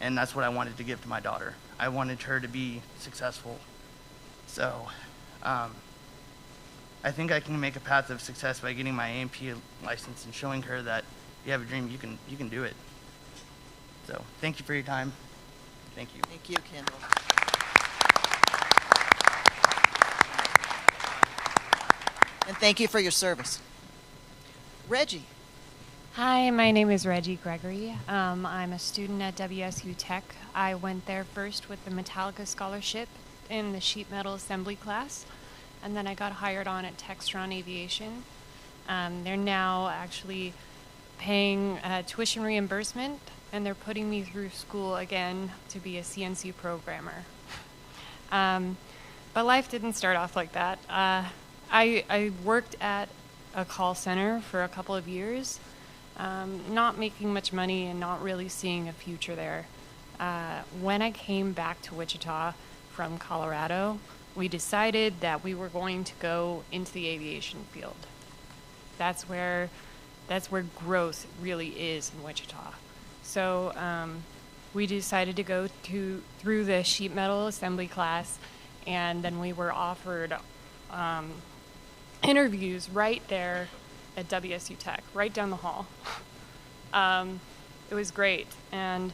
Speaker 12: And that's what I wanted to give to my daughter. I wanted her to be successful. So I think I can make a path of success by getting my A&P license and showing her that if you have a dream, you can do it. So thank you for your time. Thank you.
Speaker 3: Thank you, Kendall. And thank you for your service. Reggie.
Speaker 13: Hi, my name is Reggie Gregory. I'm a student at WSU Tech. I went there first with the Metallica scholarship in the sheet metal assembly class, and then I got hired on at Textron Aviation. They're now actually paying tuition reimbursement, and they're putting me through school again to be a CNC programmer. But life didn't start off like that. I worked at a call center for a couple of years, not making much money and not really seeing a future there. When I came back to Wichita from Colorado, we decided that we were going to go into the aviation field. That's where growth really is in Wichita. So we decided to go through the sheet metal assembly class, and then we were offered interviews right there at WSU Tech, right down the hall. It was great, and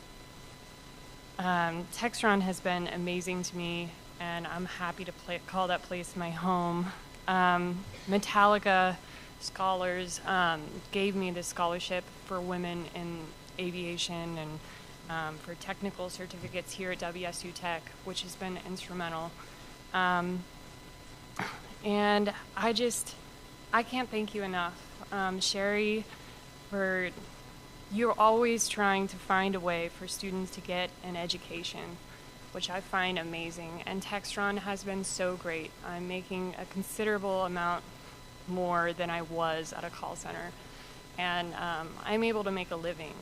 Speaker 13: Textron has been amazing to me, and I'm happy to call that place my home. Metallica scholars gave me this scholarship for women in aviation and for technical certificates here at WSU Tech, which has been instrumental. And I can't thank you enough. Sherry, you're always trying to find a way for students to get an education, which I find amazing. And Textron has been so great. I'm making a considerable amount more than I was at a call center. And I'm able to make a living.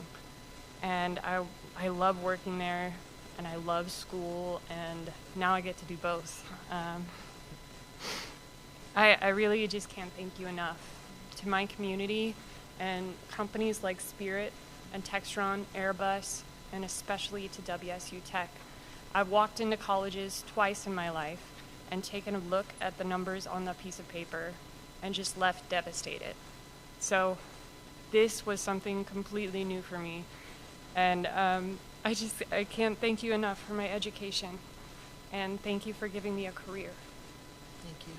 Speaker 13: And I love working there, and I love school, and now I get to do both. I really just can't thank you enough. To my community and companies like Spirit and Textron, Airbus, and especially to WSU Tech. I've walked into colleges twice in my life and taken a look at the numbers on the piece of paper and just left devastated. So this was something completely new for me. And I can't thank you enough for my education. And thank you for giving me a career.
Speaker 3: Thank you.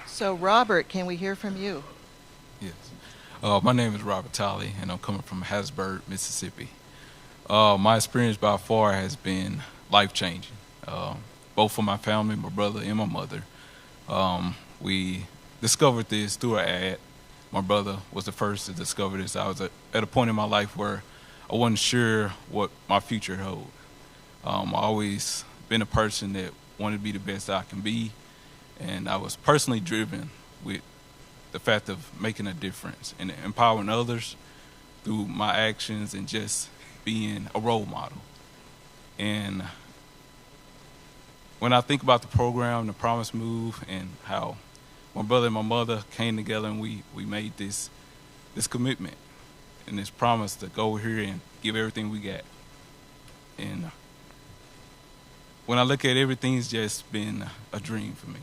Speaker 3: So, Robert, can we hear from you?
Speaker 14: Yes. My name is Robert Tolley, and I'm coming from Hattiesburg, Mississippi. My experience by far has been life-changing, both for my family, my brother, and my mother. We discovered this through an ad. My brother was the first to discover this. I was at a point in my life where I wasn't sure what my future held. I've always been a person that wanted to be the best I can be, and I was personally driven with the fact of making a difference and empowering others through my actions and just being a role model. And when I think about the program, the Promise Move, and how my brother and my mother came together and we made this commitment and this promise to go here and give everything we got. And when I look at everything, it's just been a dream for me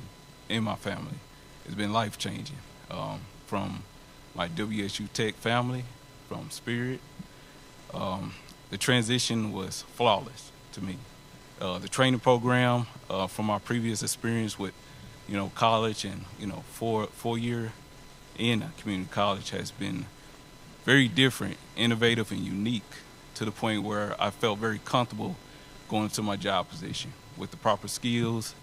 Speaker 14: and my family. It's been life-changing. From my WSU Tech family, from Spirit. The transition was flawless to me. The training program from my previous experience with, college and, 4-year in a community college has been very different, innovative, and unique to the point where I felt very comfortable going into my job position with the proper skills,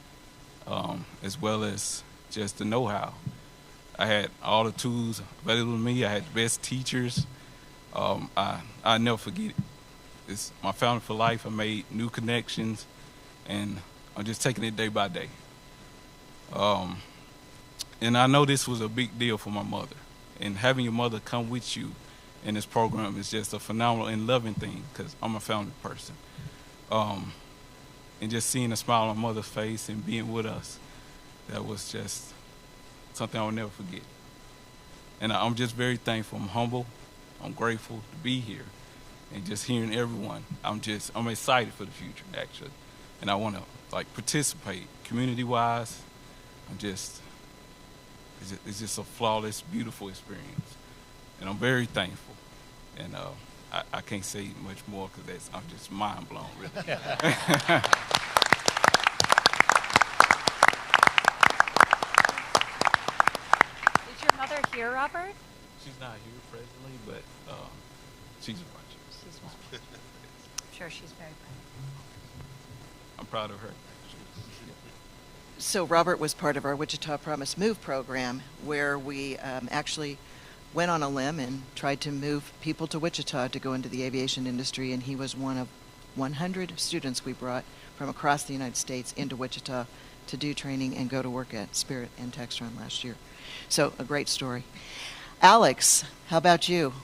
Speaker 14: as well as just the know-how. I had all the tools available to me. I had the best teachers, I never forget it. It's my family for life. I made new connections, and I'm just taking it day by day. And I know this was a big deal for my mother. And having your mother come with you in this program is just a phenomenal and loving thing, because I'm a family person. And just seeing a smile on my mother's face and being with us, that was just something I will never forget. And I'm just very thankful. I'm humble. I'm grateful to be here. And just hearing everyone, I'm excited for the future, actually. And I want to participate community-wise. it's just a flawless, beautiful experience. And I'm very thankful. And I can't say much more because I'm just mind blown, really.
Speaker 2: Is your mother here, Robert?
Speaker 14: She's not here presently, but she's watching.
Speaker 2: She's watching. I'm sure she's very proud.
Speaker 14: I'm proud of her.
Speaker 3: So Robert was part of our Wichita Promise Move program, where we actually went on a limb and tried to move people to Wichita to go into the aviation industry, and he was one of 100 students we brought from across the United States into Wichita to do training and go to work at Spirit and Textron last year. So a great story. Alex, how about you?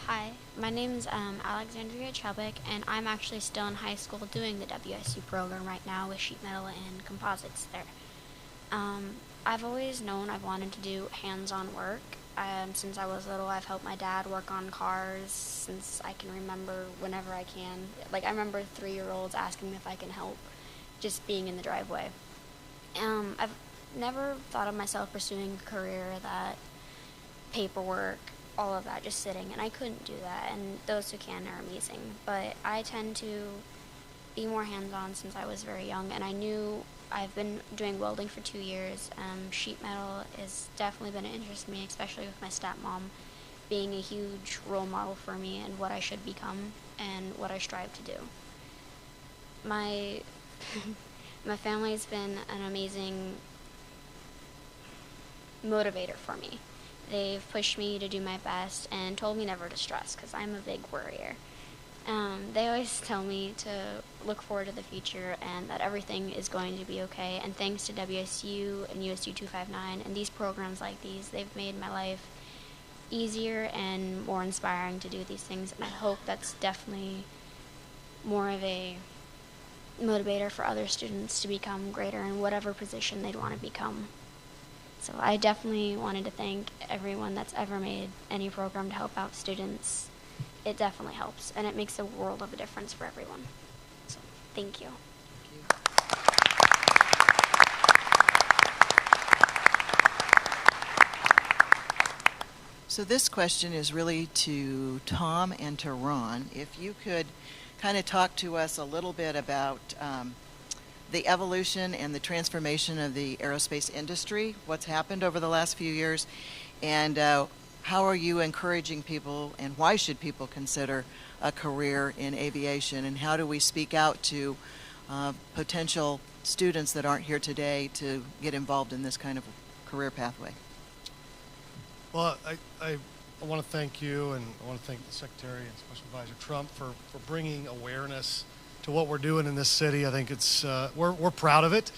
Speaker 15: Hi, my name's Alexandria Chubbuck, and I'm actually still in high school doing the WSU program right now with sheet metal and composites there. I've always known I've wanted to do hands-on work. Since I was little, I've helped my dad work on cars since I can remember whenever I can. Like, I remember 3-year-olds asking me if I can help, just being in the driveway. I've never thought of myself pursuing a career that paperwork, all of that, just sitting, and I couldn't do that, and those who can are amazing. But I tend to be more hands-on since I was very young, and I knew I've been doing welding for 2 years. Sheet metal has definitely been an interest in me, especially with my stepmom being a huge role model for me and what I should become and what I strive to do. My family has been an amazing motivator for me. They've pushed me to do my best and told me never to stress, because I'm a big worrier. They always tell me to look forward to the future and that everything is going to be okay. And thanks to WSU and USU 259 and these programs like these, they've made my life easier and more inspiring to do these things. And I hope that's definitely more of a motivator for other students to become greater in whatever position they'd want to become. So I definitely wanted to thank everyone that's ever made any program to help out students. It definitely helps, and it makes a world of a difference for everyone. So, thank you.
Speaker 3: So this question is really to Tom and to Ron. If you could kind of talk to us a little bit about the evolution and the transformation of the aerospace industry, what's happened over the last few years, and how are you encouraging people, and why should people consider a career in aviation, and how do we speak out to potential students that aren't here today to get involved in this kind of career pathway?
Speaker 16: Well, I want to thank you, and I want to thank the Secretary and Special Advisor Trump for bringing awareness to what we're doing in this city. I think it's we're proud of it.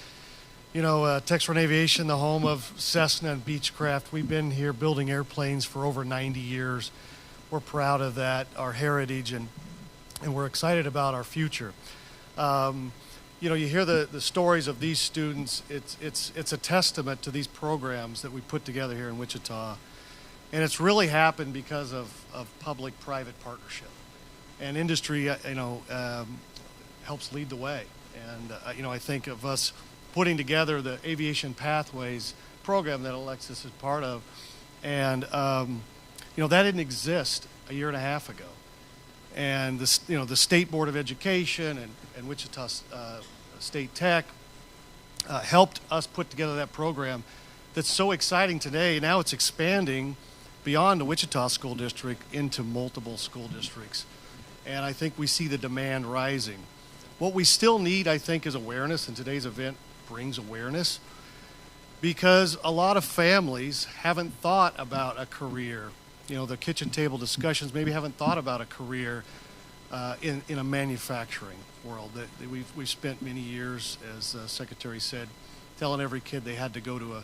Speaker 16: You know, Textron Aviation, the home of Cessna and Beechcraft, we've been here building airplanes for over 90 years. We're proud of that, our heritage, and we're excited about our future. You know, you hear the stories of these students. It's a testament to these programs that we put together here in Wichita. And it's really happened because of public-private partnership. And industry, helps lead the way. And, I think of us putting together the Aviation Pathways program that Alexis is part of. And, that didn't exist a year and a half ago. And, the State Board of Education and Wichita State Tech helped us put together that program that's so exciting today. Now it's expanding beyond the Wichita School District into multiple school districts. And I think we see the demand rising. What we still need, I think, is awareness, and today's event brings awareness, because a lot of families haven't thought about a career the kitchen table discussions, maybe haven't thought about a career in a manufacturing world. That we've spent many years, as the Secretary said, telling every kid they had to go to a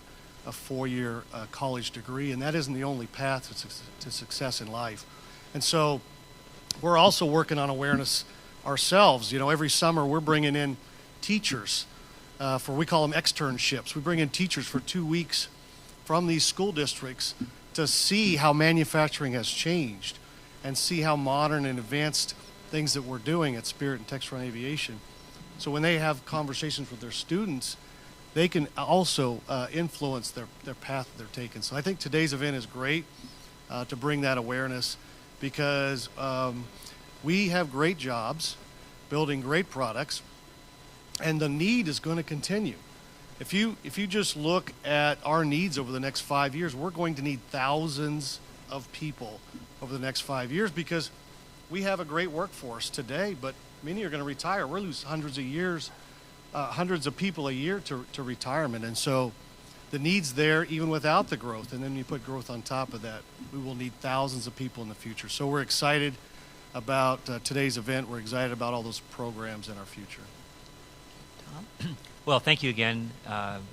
Speaker 16: 4-year college degree, and that isn't the only path to success in life. And so we're also working on awareness ourselves. Every summer we're bringing in teachers we call them externships. We bring in teachers for 2 weeks from these school districts to see how manufacturing has changed and see how modern and advanced things that we're doing at Spirit and Textron Aviation. So when they have conversations with their students, they can also influence their path that they're taking. So I think today's event is great to bring that awareness, because we have great jobs building great products, and the need is going to continue. If you just look at our needs over the next 5 years, we're going to need thousands of people over the next 5 years, because we have a great workforce today, but many are going to retire. We'll lose hundreds of people a year to retirement. And so the need's there even without the growth. And then you put growth on top of that, we will need thousands of people in the future. So we're excited about today's event. We're excited about all those programs in our future.
Speaker 17: Well, thank you again,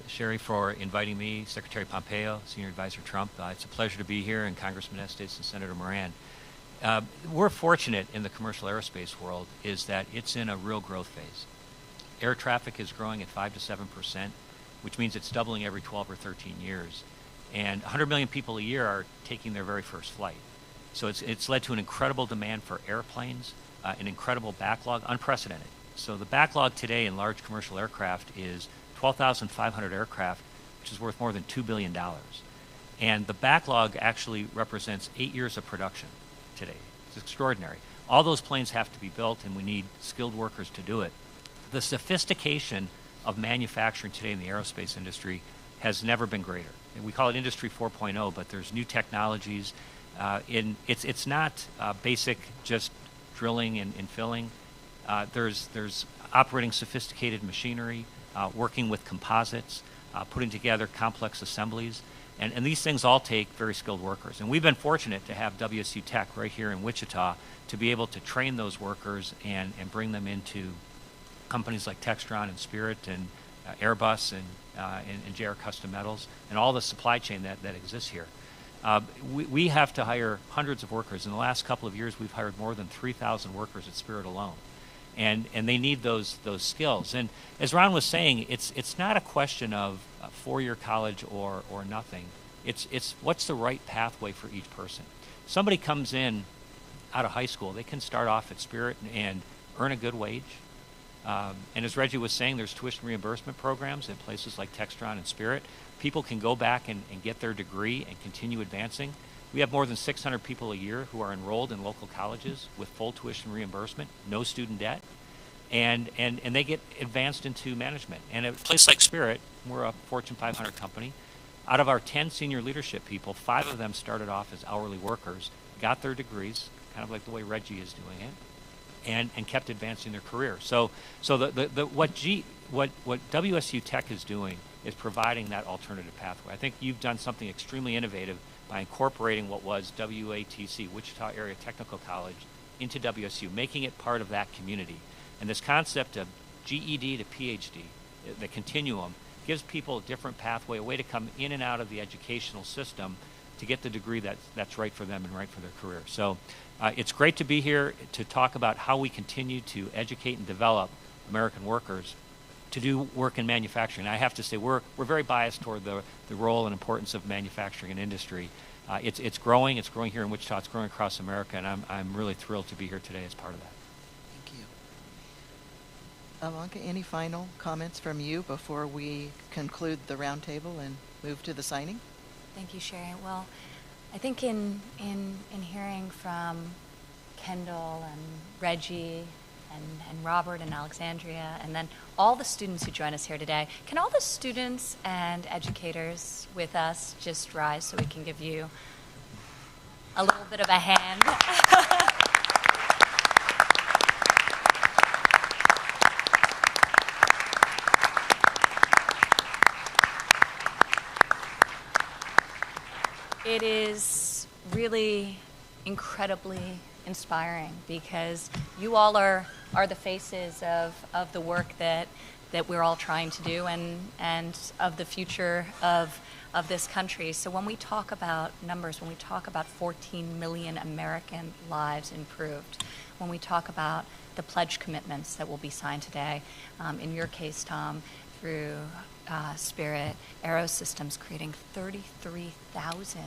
Speaker 17: Sherry, for inviting me, Secretary Pompeo, Senior Advisor Trump. It's a pleasure to be here, and Congressman Estes and Senator Moran. We're fortunate in the commercial aerospace world is that it's in a real growth phase. Air traffic is growing at 5 to 7%, which means it's doubling every 12 or 13 years. And 100 million people a year are taking their very first flight. So it's led to an incredible demand for airplanes, an incredible backlog, unprecedented. So the backlog today in large commercial aircraft is 12,500 aircraft, which is worth more than $2 billion. And the backlog actually represents 8 years of production today. It's extraordinary. All those planes have to be built, and we need skilled workers to do it. The sophistication of manufacturing today in the aerospace industry has never been greater. We call it Industry 4.0, but there's new technologies. It's not basic just drilling and filling. There's operating sophisticated machinery, working with composites, putting together complex assemblies, and these things all take very skilled workers. And we've been fortunate to have WSU Tech right here in Wichita to be able to train those workers and bring them into companies like Textron and Spirit and Airbus and JR Custom Metals and all the supply chain that exists here. We have to hire hundreds of workers. In the last couple of years, we've hired more than 3,000 workers at Spirit alone. And they need those skills. And as Ron was saying, it's not a question of a 4-year college or nothing. It's what's the right pathway for each person. Somebody comes in out of high school, they can start off at Spirit and earn a good wage. And as Reggie was saying, there's tuition reimbursement programs in places like Textron and Spirit. People can go back and get their degree and continue advancing. We have more than 600 people a year who are enrolled in local colleges with full tuition reimbursement, no student debt, and they get advanced into management. And at a place like Spirit, we're a Fortune 500 company. Out of our 10 senior leadership people, 5 of them started off as hourly workers, got their degrees, kind of like the way Reggie is doing it, and kept advancing their career. So what WSU Tech is doing is providing that alternative pathway. I think you've done something extremely innovative by incorporating what was WATC, Wichita Area Technical College, into WSU, making it part of that community. And this concept of GED to PhD, the continuum, gives people a different pathway, a way to come in and out of the educational system to get the degree that's right for them and right for their career. So it's great to be here to talk about how we continue to educate and develop American workers to do work in manufacturing. I have to say we're very biased toward the role and importance of manufacturing and industry. It's growing here in Wichita, it's growing across America, and I'm really thrilled to be here today as part of that.
Speaker 3: Thank you. Ivanka, any final comments from you before we conclude the roundtable and move to the signing?
Speaker 2: Thank you, Sherry. Well, I think in hearing from Kendall and Reggie and Robert and Alexandria, and then all the students who join us here today, can all the students and educators with us just rise so we can give you a little bit of a hand? It is really incredibly inspiring, because you all are the faces of the work that we're all trying to do, and of the future of this country. So when we talk about numbers, when we talk about 14 million American lives improved, when we talk about the pledge commitments that will be signed today, in your case, Tom, through Spirit Aerosystems, creating 33,000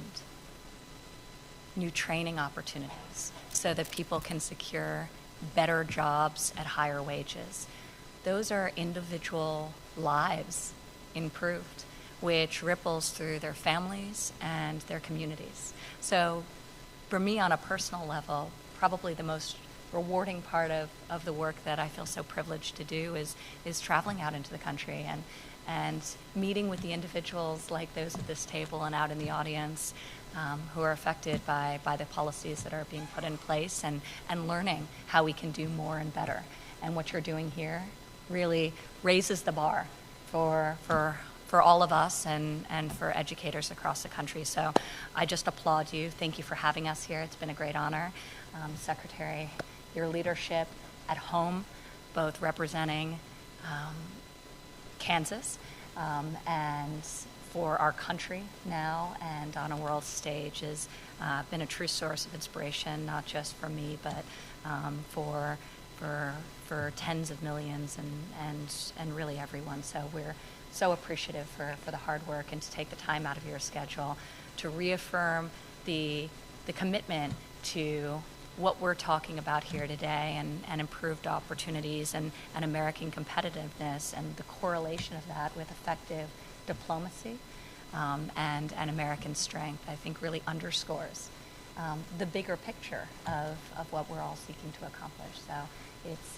Speaker 2: new training opportunities so that people can secure better jobs at higher wages. Those are individual lives improved, which ripples through their families and their communities. So for me, on a personal level, probably the most rewarding part of the work that I feel so privileged to do is traveling out into the country and meeting with the individuals like those at this table and out in the audience, who are affected by the policies that are being put in place, and learning how we can do more and better. And what you're doing here really raises the bar for all of us and for educators across the country. So I just applaud you. Thank you for having us here. It's been a great honor. Secretary, your leadership at home, both representing Kansas and for our country now and on a world stage, has been a true source of inspiration, not just for me, but for tens of millions and really everyone. So we're so appreciative for the hard work, and to take the time out of your schedule to reaffirm the commitment to what we're talking about here today, and improved opportunities and American competitiveness, and the correlation of that with effective diplomacy and American strength, I think really underscores the bigger picture of what we're all seeking to accomplish. So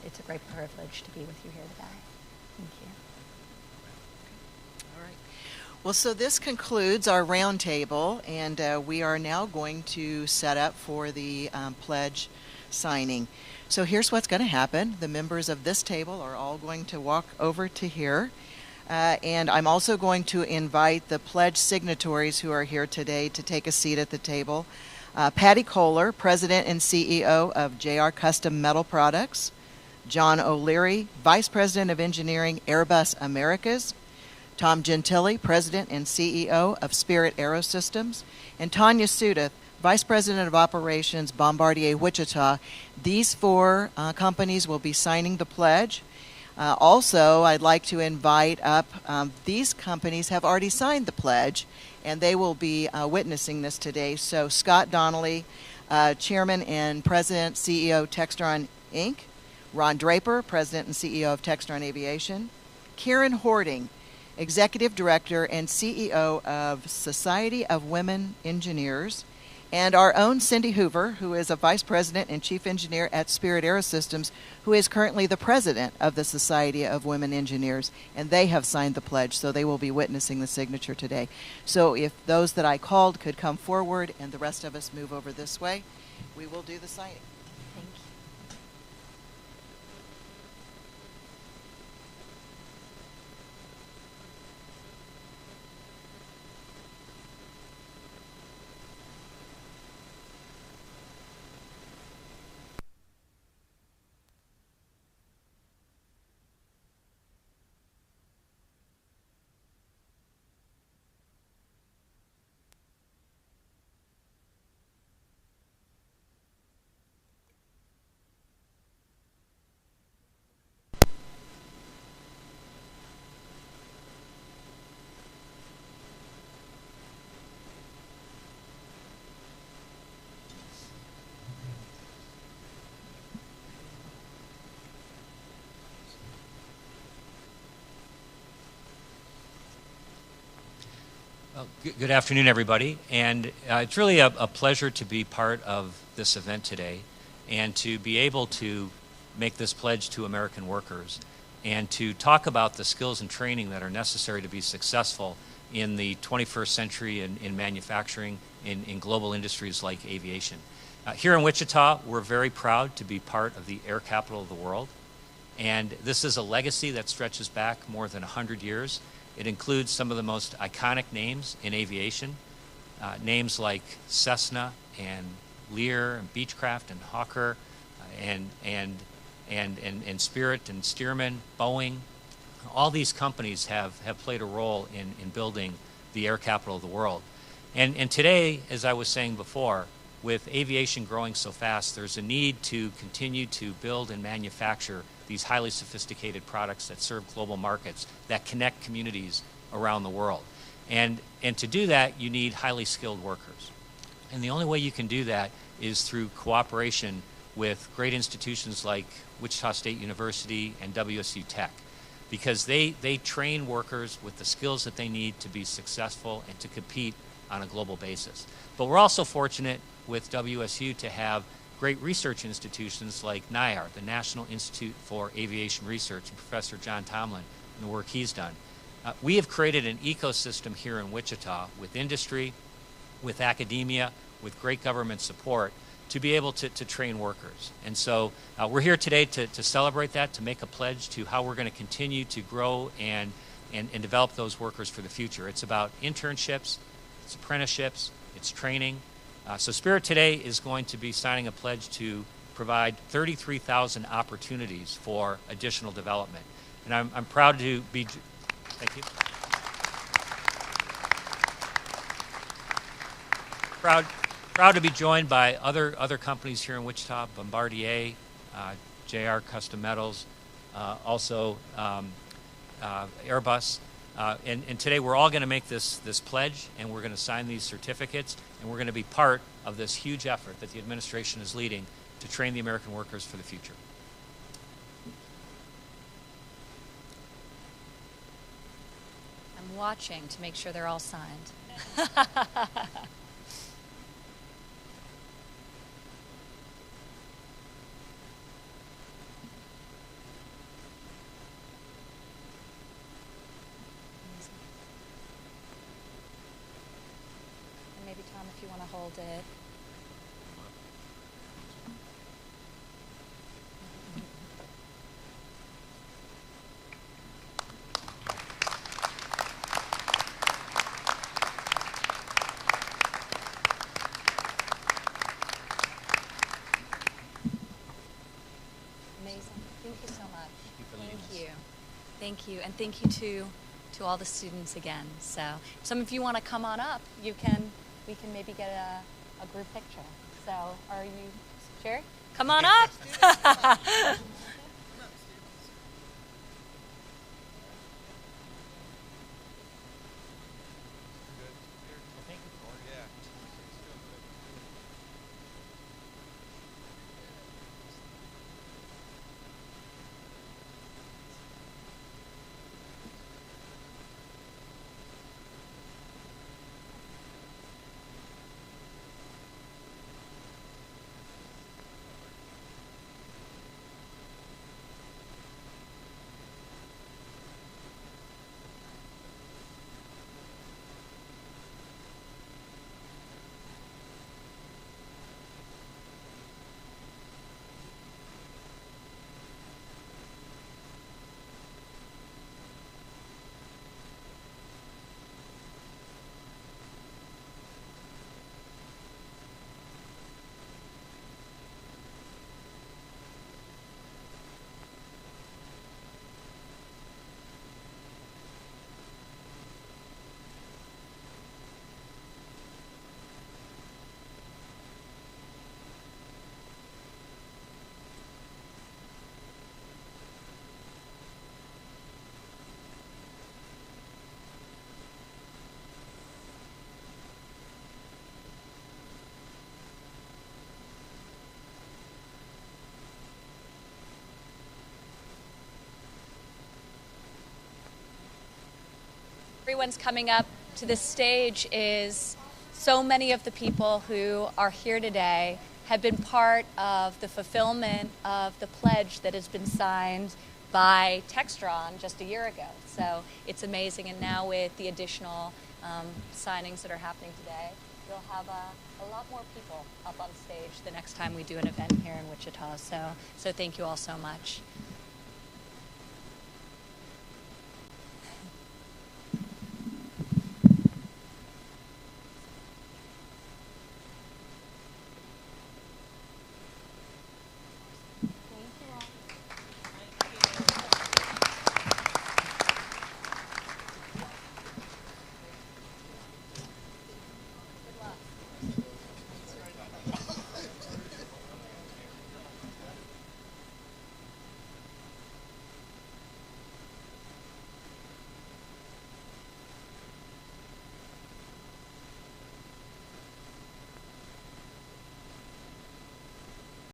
Speaker 2: it's a great privilege to be with you here today. Thank you.
Speaker 3: All right. Well, so this concludes our roundtable, and we are now going to set up for the pledge signing. So here's what's going to happen. The members of this table are all going to walk over to here. And I'm also going to invite the pledge signatories who are here today to take a seat at the table. Patty Kohler, President and CEO of JR Custom Metal Products. John O'Leary, Vice President of Engineering, Airbus Americas. Tom Gentile, President and CEO of Spirit Aerosystems. And Tanya Sudeth, Vice President of Operations, Bombardier Wichita. These four companies will be signing the pledge. Also, I'd like to invite up, these companies have already signed the pledge, and they will be witnessing this today. So Scott Donnelly, Chairman and President, CEO, Textron, Inc. Ron Draper, President and CEO of Textron Aviation. Karen Hording, Executive Director and CEO of Society of Women Engineers. And our own Cindy Hoover, who is a Vice President and Chief Engineer at Spirit Aerosystems, who is currently the President of the Society of Women Engineers. And they have signed the pledge, so they will be witnessing the signature today. So if those that I called could come forward and the rest of us move over this way, we will do the signing.
Speaker 2: Thank you.
Speaker 17: Well, good afternoon, everybody. And it's really a pleasure to be part of this event today, and to be able to make this pledge to American workers, and to talk about the skills and training that are necessary to be successful in the 21st century in manufacturing, in global industries like aviation. Here in Wichita, we're very proud to be part of the air capital of the world. And this is a legacy that stretches back more than 100 years. It includes some of the most iconic names in aviation, names like Cessna and Lear and Beechcraft and Hawker and Spirit and Stearman, Boeing. All these companies have played a role in building the air capital of the world. And today, as I was saying before, with aviation growing so fast, there's a need to continue to build and manufacture these highly sophisticated products that serve global markets, that connect communities around the world. And to do that, you need highly skilled workers. And the only way you can do that is through cooperation with great institutions like Wichita State University and WSU Tech, because they train workers with the skills that they need to be successful and to compete on a global basis. But we're also fortunate with WSU to have great research institutions like NIAR, the National Institute for Aviation Research, and Professor John Tomlin and the work he's done. We have created an ecosystem here in Wichita with industry, with academia, with great government support to be able to train workers. And so we're here today to celebrate that, to make a pledge to how we're going to continue to grow and develop those workers for the future. It's about internships, it's apprenticeships, it's training. So Spirit today is going to be signing a pledge to provide 33,000 opportunities for additional development. And I'm proud to be, thank you. Proud to be joined by other companies here in Wichita, Bombardier, JR Custom Metals, also Airbus. And today we're all going to make this pledge, and we're going to sign these certificates, and we're going to be part of this huge effort that the administration is leading to train the American workers for the future.
Speaker 2: I'm watching to make sure they're all signed. Maybe Tom, if you want to hold it. Amazing. Thank you so much. Thank you. Thank you. And thank you to all the students again. So some of you want to come on up, we can maybe get a group picture. So are you, Sherry? Come on up. Everyone's coming up to the stage is so many of the people who are here today have been part of the fulfillment of the pledge that has been signed by Textron just a year ago. So it's amazing. And now with the additional signings that are happening today, you'll have a lot more people up on stage the next time we do an event here in Wichita. So thank you all so much.